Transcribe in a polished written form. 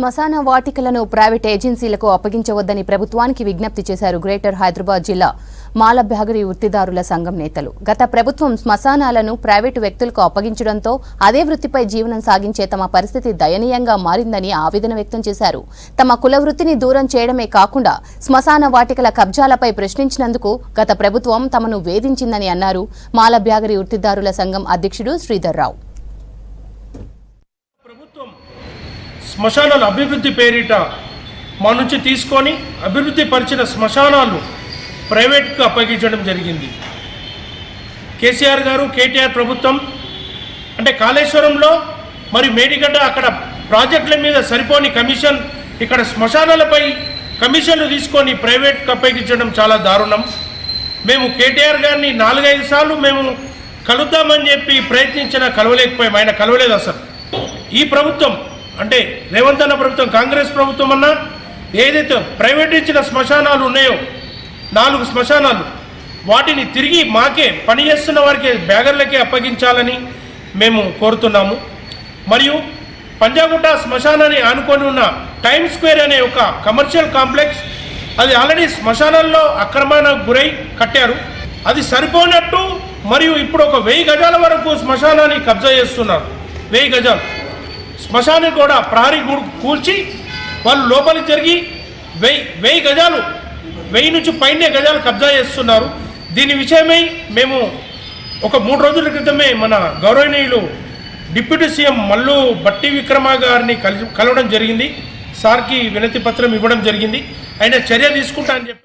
శ్మశాన వాటికలను ప్రైవేట్ ఏజెన్సీలకు అప్పగించవద్దని ప్రభుత్వానికి విజ్ఞప్తి చేశారు గ్రేటర్ హైదరాబాద్ జిల్లా మాలబ్యాగరి వృత్తిదారుల సంఘం నేతలు. గత ప్రభుత్వం శ్మశానాలను ప్రైవేటు వ్యక్తులకు అప్పగించడంతో అదే వృత్తిపై జీవనం సాగించే తమ పరిస్థితి దయనీయంగా మారిందని ఆవేదన వ్యక్తం చేశారు. తమ కుల వృత్తిని దూరం చేయడమే కాకుండా శ్మశాన వాటికల కబ్జాలపై ప్రశ్నించినందుకు గత ప్రభుత్వం తమను వేధించిందని అన్నారు మాలబ్యాగరి వృత్తిదారుల సంఘం అధ్యక్షుడు శ్రీధర్ రావు. శ్మశానాల అభివృద్ధి పేరిట మా నుంచి తీసుకొని అభివృద్ధి పరిచిన శ్మశానాలు ప్రైవేట్కు అప్పగించడం జరిగింది. కేసీఆర్ గారు కేటీఆర్ ప్రభుత్వం అంటే కాళేశ్వరంలో మరియు మేడిగడ్డ అక్కడ ప్రాజెక్టుల మీద సరిపోని కమిషన్, ఇక్కడ శ్మశానాలపై కమిషన్లు తీసుకొని ప్రైవేట్కు అప్పగించడం చాలా దారుణం. మేము కేటీఆర్ గారిని 4-5 సార్లు మేము కలుద్దామని చెప్పి ప్రయత్నించినా కలవలేకపోయాం. ఆయన కలవలేదు అసలు. ఈ ప్రభుత్వం అంటే రేవంత్ అన్న ప్రభుత్వం, కాంగ్రెస్ ప్రభుత్వం అన్నా ఏదైతే ప్రైవేట్ ఇచ్చిన శ్మశానాలు ఉన్నాయో 4 శ్మశానాలు వాటిని తిరిగి మాకే పనిచేస్తున్న వారికి బ్యాగర్లకే అప్పగించాలని మేము కోరుతున్నాము. మరియు పంజాగుట్ట శ్మశానాన్ని ఆనుకొని ఉన్న టైమ్ స్క్వేర్ అనే ఒక కమర్షియల్ కాంప్లెక్స్, అది ఆల్రెడీ శ్మశానాల్లో ఆక్రమణకు గురై కట్టారు. అది సరిపోనట్టు మరియు ఇప్పుడు ఒక 1000 గజాల వరకు శ్మశానాన్ని కబ్జా చేస్తున్నారు. 1000 గజాలు శ్మశాన్ని కూడా ప్రహరీ కూల్చి వాళ్ళు లోపలికి జరిగి 1000 గజాలు 1000 నుంచి పైనే గజాలు కబ్జా చేస్తున్నారు. దీని విషయమై మేము ఒక 3 రోజుల క్రితమే మన గౌరవనీయులు డిప్యూటీ సీఎం మల్లు బట్టి విక్రమ గారిని కలవడం జరిగింది. సార్కి వినతి పత్రం ఇవ్వడం జరిగింది. ఆయన చర్య తీసుకుంటా అని చెప్పి